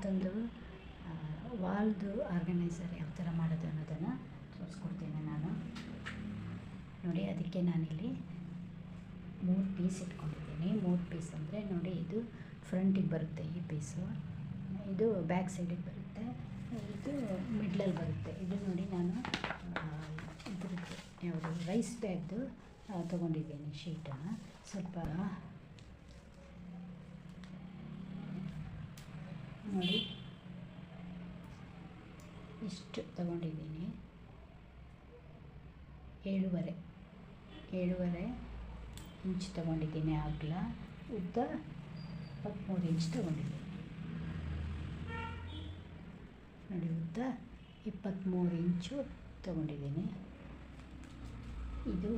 ಇವತ್ತೊಂದು ವಾಲ್ದು ಆರ್ಗನೈಸರ್ ಯಾವ ಥರ ಮಾಡೋದು ಅನ್ನೋದನ್ನು ತೋರಿಸ್ಕೊಡ್ತೀನಿ ನಾನು. ನೋಡಿ, ಅದಕ್ಕೆ ನಾನಿಲ್ಲಿ 3 ಪೀಸ್ ಇಟ್ಕೊಂಡಿದ್ದೀನಿ. 3 ಪೀಸ್ ಅಂದರೆ ನೋಡಿ, ಇದು ಫ್ರಂಟಿಗೆ ಬರುತ್ತೆ ಈ ಪೀಸು, ಇದು ಬ್ಯಾಕ್ ಸೈಡಿಗೆ ಬರುತ್ತೆ, ಇದು ಮಿಡ್ಲಲ್ಲಿ ಬರುತ್ತೆ. ಇದು ನೋಡಿ, ನಾನು ಇದ್ರದ್ದು ಯಾವುದು ರೈಸ್ ಬ್ಯಾಗ್ದು ತೊಗೊಂಡಿದ್ದೀನಿ ಶೀಟನ್ನು. ಸ್ವಲ್ಪ ನೋಡಿ ಇಷ್ಟು ತಗೊಂಡಿದ್ದೀನಿ. 7.5 ಇಂಚ್ ತೊಗೊಂಡಿದ್ದೀನಿ. ಅಗಲ, ಉದ್ದ 23 ಇಂಚ್ ತೊಗೊಂಡಿದ್ದೀನಿ. ನೋಡಿ, ಉದ್ದ 23 ಇಂಚು ತೊಗೊಂಡಿದ್ದೀನಿ. ಇದು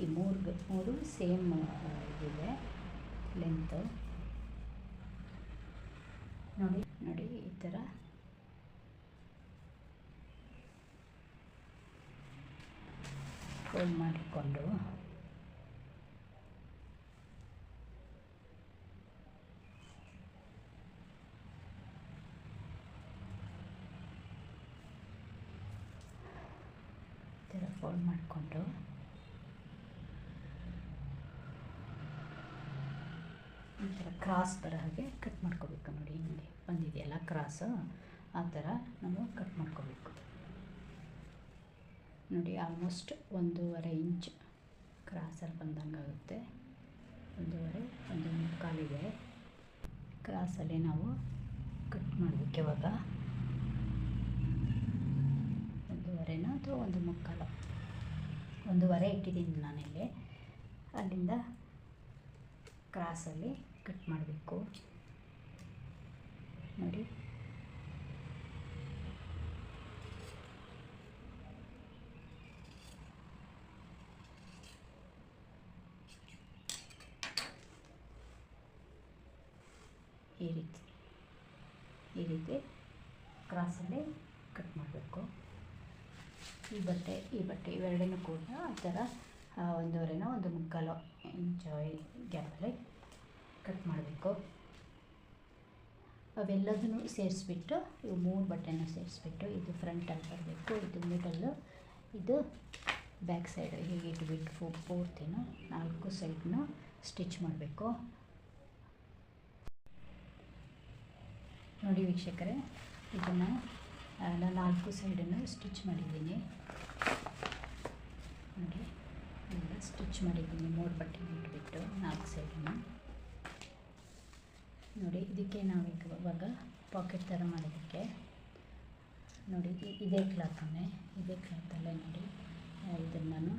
ಈ ಮೂರು ಸೇಮ್ ಇದಿದೆ ಲೆಂತು. ನೋಡಿ ಈ ಥರ ಫೋಲ್ಡ್ ಮಾಡಿಕೊಂಡು ಈ ಥರ ಕ್ರಾಸ್ ಬರೋ ಹಾಗೆ ಕಟ್ ಮಾಡ್ಕೋಬೇಕು. ನೋಡಿ, ಹಿಂಗೆ ಬಂದಿದೆಯಲ್ಲ ಕ್ರಾಸು, ಆ ಥರ ನಾವು ಕಟ್ ಮಾಡ್ಕೋಬೇಕು. ನೋಡಿ, ಆಲ್ಮೋಸ್ಟ್ 1.5 ಇಂಚ್ ಕ್ರಾಸಲ್ಲಿ ಬಂದಂಗಾಗುತ್ತೆ. 1.5 ಇದೆ. ಕ್ರಾಸಲ್ಲಿ ನಾವು ಕಟ್ ಮಾಡಬೇಕು. ಇವಾಗ 1.5 ಅಥವಾ 1.25, 1.5 ಇಟ್ಟಿದ್ದೀನಿ ನಾನಿಲ್ಲಿ. ಅಲ್ಲಿಂದ ಕ್ರಾಸಲ್ಲಿ ಕಟ್ ಮಾಡಬೇಕು. ನೋಡಿ, ಈ ರೀತಿ ಕ್ರಾಸಲ್ಲಿ ಕಟ್ ಮಾಡಬೇಕು. ಈ ಬಟ್ಟೆ ಇವೆರಡನ್ನೂ ಕೂಡ ಆ ಥರ 1.5 1.25 ಇಂಚ್ ಗ್ಯಾಪಲ್ಲಿ ಕಟ್ ಮಾಡಬೇಕು. ಅವೆಲ್ಲದನ್ನು ಸೇರಿಸ್ಬಿಟ್ಟು, ಇವು 3 ಬಟ್ಟೆನ ಸೇರಿಸ್ಬಿಟ್ಟು, ಇದು ಫ್ರಂಟಲ್ಲಿ ಬರಬೇಕು, ಇದು ಮಿಡಲ್ಲು, ಇದು ಬ್ಯಾಕ್ ಸೈಡು. ಹೀಗೆ ಇಟ್ಬಿಟ್ಟು ಪೂರ್ತಿನೂ 4 ಸೈಡ್ನೂ ಸ್ಟಿಚ್ ಮಾಡಬೇಕು. ನೋಡಿ ವೀಕ್ಷಕರೇ, ಇದನ್ನು ನಾನು 4 ಸೈಡನ್ನು ಸ್ಟಿಚ್ ಮಾಡಿದ್ದೀನಿ. ನೋಡಿ, ಎಲ್ಲ ಸ್ಟಿಚ್ ಮಾಡಿದ್ದೀನಿ. 3 ಬಟ್ಟೆ ಇಟ್ಬಿಟ್ಟು 4 ಸೈಡನ್ನು. ನೋಡಿ, ಇದಕ್ಕೆ ನಾವು ಇವಾಗ ಪಾಕೆಟ್ ಥರ ಮಾಡೋದಕ್ಕೆ ನೋಡಿ, ಇದೇ ಕ್ಲಾತಲ್ಲೇ ನೋಡಿ, ಇದನ್ನು ನಾನು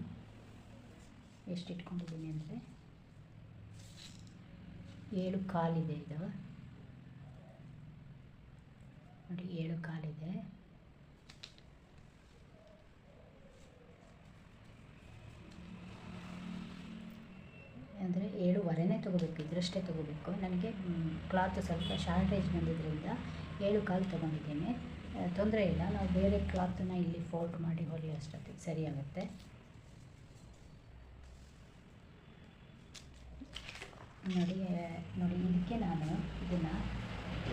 ಎಷ್ಟು ಇಟ್ಕೊಂಡಿದ್ದೀನಿ ಅಂದರೆ 7.25 ಇದೆ ಇದು. ನೋಡಿ, 7.25 ಇದೆ. ಅಂದರೆ 7.25 ತೊಗೋಬೇಕು, ಇದರಷ್ಟೇ ತೊಗೋಬೇಕು. ನನಗೆ ಕ್ಲಾತ್ ಸ್ವಲ್ಪ ಶಾರ್ಟೇಜ್ ಬಂದಿದ್ದರಿಂದ 7.25 ತೊಗೊಂಡಿದ್ದೀನಿ. ತೊಂದರೆ ಇಲ್ಲ, ನಾವು ಬೇರೆ ಕ್ಲಾತನ್ನು ಇಲ್ಲಿ ಫೋಲ್ಡ್ ಮಾಡಿ ಹೊಲಿಯೋಷ್ಟೊತ್ತಿಗೆ ಸರಿಯಾಗುತ್ತೆ. ನೋಡಿ, ಇದಕ್ಕೆ ನಾನು ಇದನ್ನು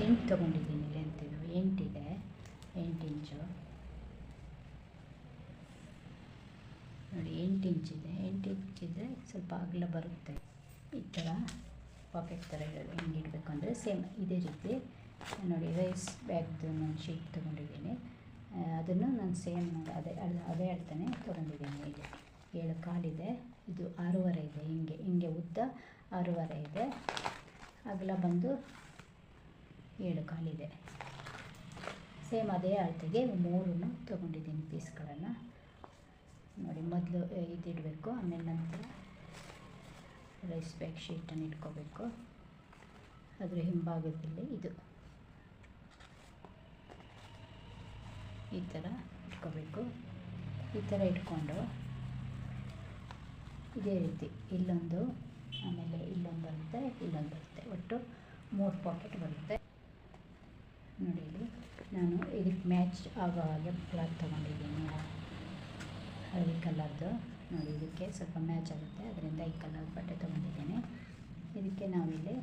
8 ತೊಗೊಂಡಿದ್ದೀನಿ. ಲೆಂತಿದು 8 ಇದೆ, 8 ಇಂಚು. ನೋಡಿ, 8 ಇಂಚಿದೆ. 8 ಇಂಚಿದ್ರೆ ಸ್ವಲ್ಪ ಅಗಲ ಬರುತ್ತೆ. ಈ ಥರ ಪಾಕೆಟ್ ಥರ ಹೆಂಗೆ ಇಡಬೇಕು ಅಂದರೆ ಸೇಮ್ ಇದೇ ರೀತಿ. ನೋಡಿ, ರೈಸ್ ಬ್ಯಾಗ್ದು ನಾನು ಶೀಟ್ ತೊಗೊಂಡಿದ್ದೀನಿ. ಅದನ್ನು ನಾನು ಸೇಮ್ ಅದೇ ಅಳತೆನೇ ತೊಗೊಂಡಿದ್ದೀನಿ. ಇಲ್ಲಿ 7.25 ಇದೆ, ಇದು 6.25 ಇದೆ. ಹಿಂಗೆ ಉದ್ದ 6.25 ಇದೆ, ಅಗಲ ಬಂದು 7.25 ಇದೆ. ಸೇಮ್ ಅದೇ ಅಳತೆಗೆ 3 ತೊಗೊಂಡಿದ್ದೀನಿ ಪೀಸ್ಗಳನ್ನು. ನೋಡಿ, ಮೊದಲು ಇದಿಡಬೇಕು, ಆಮೇಲೆ ನಂತರ ರೈಸ್ ಬ್ಯಾಗ್ ಶೀಟನ್ನು ಇಟ್ಕೋಬೇಕು. ಅದರ ಹಿಂಭಾಗದಲ್ಲಿ ಇದು ಈ ಥರ ಇಟ್ಕೋಬೇಕು. ಈ ಥರ ಇಟ್ಕೊಂಡು ಇದೇ ರೀತಿ ಇಲ್ಲೊಂದು, ಆಮೇಲೆ ಇಲ್ಲೊಂದು ಬರುತ್ತೆ, ಇಲ್ಲೊಂದು ಬರುತ್ತೆ, ಒಟ್ಟು 3 ಪಾಕೆಟ್ ಬರುತ್ತೆ. ನೋಡಿ, ಇಲ್ಲಿ ನಾನು ಇದಕ್ಕೆ ಮ್ಯಾಚ್ ಆಗೋ ಹಾಗೆ ಕ್ಲಾತ್ ತೊಗೊಂಡಿದ್ದೀನಿ, ಹಳದಿ ಕಲರ್ದು. ನೋಡಿ, ಇದಕ್ಕೆ ಸ್ವಲ್ಪ ಮ್ಯಾಚ್ ಆಗುತ್ತೆ, ಅದರಿಂದ ಈ ಕಲರ್ ಬಟ್ಟೆ ತೊಗೊಂಡಿದ್ದೀನಿ. ಇದಕ್ಕೆ ನಾವಿಲ್ಲಿ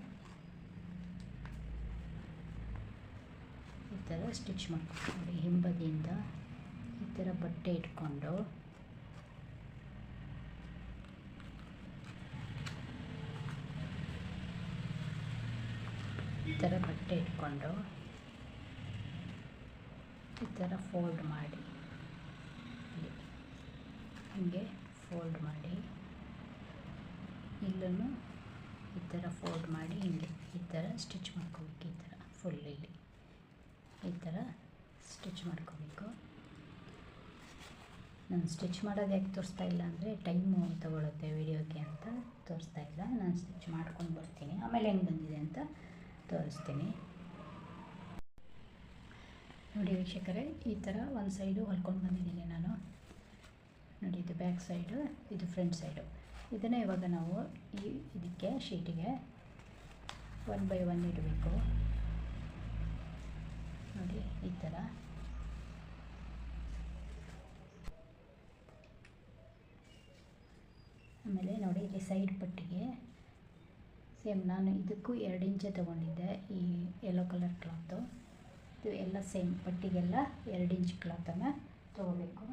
ಥರ ಸ್ಟಿಚ್ ಮಾಡ್ಕೊಂಡು ನೋಡಿ. ಹಿಂಬದಿಯಿಂದ ಈ ಥರ ಬಟ್ಟೆ ಇಟ್ಕೊಂಡು ಈ ಥರ ಬಟ್ಟೆ ಇಟ್ಕೊಂಡು ಈ ಥರ ಫೋಲ್ಡ್ ಮಾಡಿ ಹೀಗೆ ಫೋಲ್ಡ್ ಮಾಡಿ, ಇಲ್ಲೂ ಈ ಥರ ಫೋಲ್ಡ್ ಮಾಡಿ ಹಿಂಗೆ ಈ ಥರ ಸ್ಟಿಚ್ ಮಾಡ್ಕೋಬೇಕು. ಈ ಥರ ಫುಲ್ ಇಲ್ಲಿ ಈ ಥರ ಸ್ಟಿಚ್ ಮಾಡ್ಕೋಬೇಕು. ನಾನು ಸ್ಟಿಚ್ ಮಾಡೋದು ಯಾಕೆ ತೋರಿಸ್ತಾ ಇಲ್ಲ ಅಂದರೆ ಟೈಮು ತೊಗೊಳುತ್ತೆ ವಿಡಿಯೋಗೆ ಅಂತ ತೋರಿಸ್ತಾ ಇಲ್ಲ. ನಾನು ಸ್ಟಿಚ್ ಮಾಡ್ಕೊಂಡು ಬರ್ತೀನಿ, ಆಮೇಲೆ ಹೆಂಗೆ ಬಂದಿದೆ ಅಂತ ತೋರಿಸ್ತೀನಿ. ನೋಡಿ ವೀಕ್ಷಕರೇ, ಈ ಥರ ಒಂದು ಸೈಡು ಹೊಲ್ಕೊಂಡು ಬಂದಿದ್ದೀನಿ ನಾನು. ನೋಡಿ, ಇದು ಬ್ಯಾಕ್ ಸೈಡು, ಇದು ಫ್ರಂಟ್ ಸೈಡು. ಇದನ್ನು ಇವಾಗ ನಾವು ಇದಕ್ಕೆ ಶೀಟಿಗೆ 1 by 1 ಇಡಬೇಕು. ನೋಡಿ ಈ ಥರ. ಆಮೇಲೆ ನೋಡಿ ಇಲ್ಲಿ ಸೈಡ್ ಪಟ್ಟಿಗೆ ಸೇಮ್ ನಾನು ಇದಕ್ಕೂ 2 ಇಂಚೆ ತೊಗೊಂಡಿದ್ದೆ. ಈ ಯೆಲ್ಲೋ ಕಲರ್ ಕ್ಲಾತು ಇದು ಎಲ್ಲ ಸೇಮ್ ಪಟ್ಟಿಗೆಲ್ಲ 2 ಇಂಚ್ ಕ್ಲಾತನ್ನು ತೊಗೋಬೇಕು.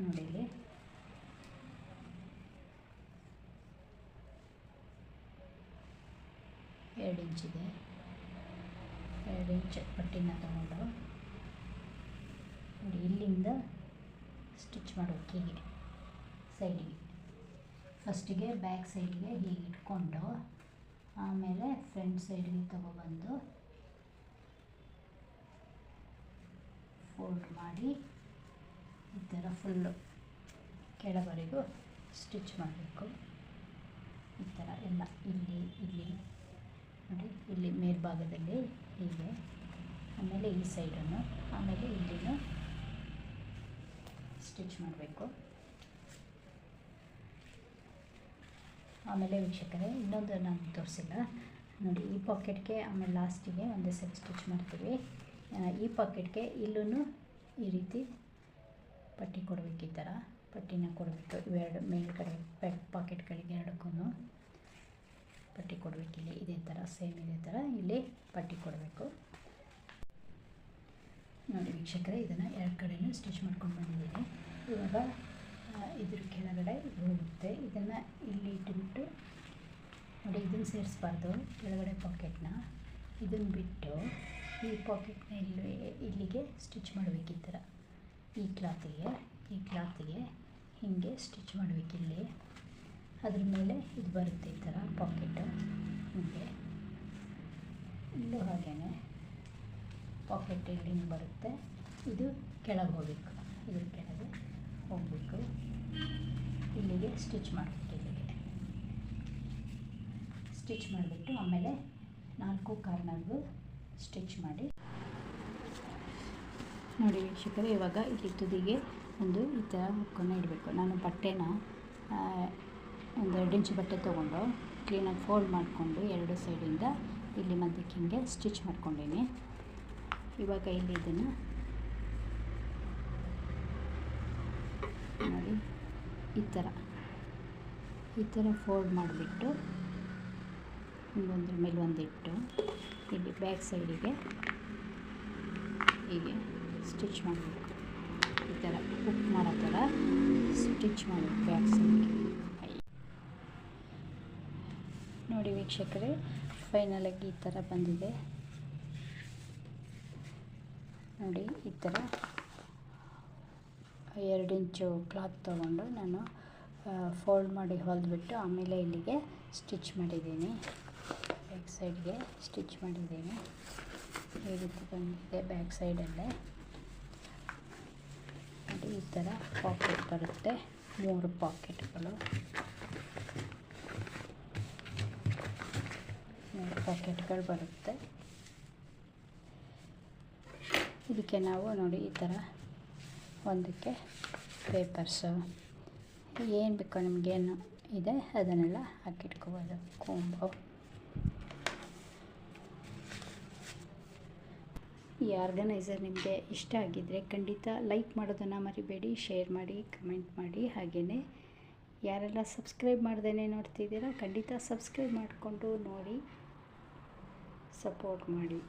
ನೋಡಿ ಇಲ್ಲಿ ಎರಡು ಇಂಚಿದೆ. 2 ಇಂಚ್ ಪಟ್ಟಿನ ತಗೊಂಡು ನೋಡಿ ಇಲ್ಲಿಂದ ಸ್ಟಿಚ್ ಮಾಡಬೇಕು. ಹೀಗೆ ಸೈಡಿಗೆ ಫಸ್ಟಿಗೆ ಬ್ಯಾಕ್ ಸೈಡ್ಗೆ ಹೀಗೆ ಇಟ್ಕೊಂಡು ಆಮೇಲೆ ಫ್ರಂಟ್ ಸೈಡ್ಗೆ ತಗೊಬಂದು ಫೋಲ್ಡ್ ಮಾಡಿ ಈ ಥರ ಫುಲ್ಲು ಕೆಳವರೆಗೂ ಸ್ಟಿಚ್ ಮಾಡಬೇಕು. ಈ ಥರ ಎಲ್ಲ ಇಲ್ಲಿ ನೋಡಿ, ಇಲ್ಲಿ ಮೇಲ್ಭಾಗದಲ್ಲಿ ಹೀಗೆ, ಆಮೇಲೆ ಈ ಸೈಡನ್ನು, ಆಮೇಲೆ ಇಲ್ಲಿನೂ ಸ್ಟಿಚ್ ಮಾಡಬೇಕು. ಆಮೇಲೆ ವೀಕ್ಷಕರೇ, ಇನ್ನೊಂದು ನಾನು ತೋರಿಸಿಲ್ಲ ನೋಡಿ. ಈ ಪಾಕೆಟ್ಗೆ ಆಮೇಲೆ ಲಾಸ್ಟಿಗೆ ಒಂದೇ ಸರಿ ಸ್ಟಿಚ್ ಮಾಡ್ತೀವಿ. ಈ ಪಾಕೆಟ್ಗೆ ಇಲ್ಲೂ ಈ ರೀತಿ ಪಟ್ಟಿ ಕೊಡಬೇಕು. ಈ ಥರ ಪಟ್ಟಿನ ಕೊಡಬೇಕು. ಇವೆರಡು ಮೇಲ್ಗಡೆ ಪಾಕೆಟ್ಗಳಿಗೆ ಎರಡಕ್ಕೂ ಪಟ್ಟಿ ಕೊಡಬೇಕು. ಇಲ್ಲಿ ಇದೇ ಥರ ಸೇಮ್ ಇದೇ ಥರ ಇಲ್ಲಿ ಪಟ್ಟಿ ಕೊಡಬೇಕು. ನೋಡಿ ವೀಕ್ಷಕರೇ, ಇದನ್ನು 2 ಕಡೆಯೂ ಸ್ಟಿಚ್ ಮಾಡ್ಕೊಂಡು ಬಂದಿದ್ದೀನಿ. ಇವಾಗ ಇದ್ರ ಕೆಳಗಡೆ ಹೋಗುತ್ತೆ. ಇದನ್ನು ಇಲ್ಲಿ ಇಟ್ಟುಬಿಟ್ಟು ನೋಡಿ, ಇದನ್ನು ಸೇರಿಸ್ಬಾರ್ದು, ಕೆಳಗಡೆ ಪಾಕೆಟ್ನ ಇದನ್ನು ಬಿಟ್ಟು ಈ ಪಾಕೆಟ್ನ ಇಲ್ಲಿಗೆ ಸ್ಟಿಚ್ ಮಾಡಬೇಕು. ಈ ಥರ ಈ ಕ್ಲಾತಿಗೆ ಹೀಗೆ ಸ್ಟಿಚ್ ಮಾಡಬೇಕು. ಇಲ್ಲಿ ಅದ್ರ ಮೇಲೆ ಇದು ಬರುತ್ತೆ ಈ ಥರ ಪಾಕೆಟು. ಹೀಗೆ ಇಲ್ಲೂ ಹಾಗೇ ಪಾಕೆಟ್ ಇಲ್ಲಿ ಹಿಂಗೆ ಬರುತ್ತೆ. ಇದು ಕೆಳಗೆ ಹೋಗಬೇಕು, ಇದ್ರ ಕೆಳಗೆ ಹೋಗಬೇಕು. ಇಲ್ಲಿಗೆ ಸ್ಟಿಚ್ ಮಾಡಬೇಕು. ಇಲ್ಲಿಗೆ ಸ್ಟಿಚ್ ಮಾಡಿಬಿಟ್ಟು ಆಮೇಲೆ 4 ಕಾರ್ನರ್ಗೂ ಸ್ಟಿಚ್ ಮಾಡಿ. ನೋಡಿ ವೀಕ್ಷಕರೇ, ಇವಾಗ ಇಲ್ಲಿ ತುದಿಗೆ ಒಂದು ಈ ಥರ ಹುಕ್ಕನ್ನು ಇಡಬೇಕು. ನಾನು ಬಟ್ಟೆನ ಒಂದು 2 ಇಂಚ್ ಬಟ್ಟೆ ತೊಗೊಂಡು ಕ್ಲೀನಾಗಿ ಫೋಲ್ಡ್ ಮಾಡಿಕೊಂಡು 2 ಸೈಡಿಂದ ಇಲ್ಲಿ ಮಧ್ಯಕ್ಕೆ ಹಿಂಗೆ ಸ್ಟಿಚ್ ಮಾಡ್ಕೊಂಡೀನಿ. ಇವಾಗ ಇಲ್ಲಿ ಇದನ್ನು ನೋಡಿ ಈ ಥರ ಫೋಲ್ಡ್ ಮಾಡಿಬಿಟ್ಟು ಒಂದ್ರ ಮೇಲೆ ಒಂದಿಟ್ಟು ಇಲ್ಲಿ ಬ್ಯಾಕ್ ಸೈಡಿಗೆ ಹೀಗೆ ಸ್ಟಿಚ್ ಮಾಡಬೇಕು. ಈ ಥರ ಹುಕ್ ಮಾಡೋ ಥರ ಸ್ಟಿಚ್ ಮಾಡಬೇಕು ಬ್ಯಾಕ್ ಸೈಡ್ಗೆ. ನೋಡಿ ವೀಕ್ಷಕರೇ, ಫೈನಲಾಗಿ ಈ ಥರ ಬಂದಿದೆ. ನೋಡಿ ಈ ಥರ 2 ಇಂಚು ಕ್ಲಾತ್ ತೊಗೊಂಡು ನಾನು ಫೋಲ್ಡ್ ಮಾಡಿ ಹೊಲಿದ್ಬಿಟ್ಟು ಆಮೇಲೆ ಇಲ್ಲಿಗೆ ಸ್ಟಿಚ್ ಮಾಡಿದ್ದೀನಿ. ಬ್ಯಾಕ್ ಸೈಡ್ಗೆ ಸ್ಟಿಚ್ ಮಾಡಿದ್ದೀನಿ. ಈ ರೀತಿ ಬಂದಿದೆ ಬ್ಯಾಕ್ ಸೈಡಲ್ಲೇ. ನೋಡಿ ಈ ಥರ ಪಾಕೆಟ್ ಬರುತ್ತೆ, 3 ಪಾಕೆಟ್ಗಳು. 3 ಪಾಕೆಟ್ಗಳು ಬರುತ್ತೆ. ಇದಕ್ಕೆ ನಾವು ನೋಡಿ ಈ ಥರ ಒಂದಕ್ಕೆ ಪೇಪರ್ಸು ಏನು ಬೇಕೋ ನಿಮಗೇನು ಇದೆ ಅದನ್ನೆಲ್ಲ ಹಾಕಿಟ್ಕೋಬೋದು. ಕೊಂಬು. ಈ ಆರ್ಗನೈಸರ್ ನಿಮಗೆ ಇಷ್ಟ ಆಗಿದ್ದರೆ ಖಂಡಿತ ಲೈಕ್ ಮಾಡೋದನ್ನು ಮರಿಬೇಡಿ, ಶೇರ್ ಮಾಡಿ, ಕಮೆಂಟ್ ಮಾಡಿ. ಹಾಗೆಯೇ ಯಾರೆಲ್ಲ ಸಬ್ಸ್ಕ್ರೈಬ್ ಮಾಡ್ದೇ ನೋಡ್ತಿದ್ದೀರಾ ಖಂಡಿತ ಸಬ್ಸ್ಕ್ರೈಬ್ ಮಾಡಿಕೊಂಡು ನೋಡಿ, ಸಪೋರ್ಟ್ ಮಾಡಿ.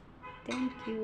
Thank you.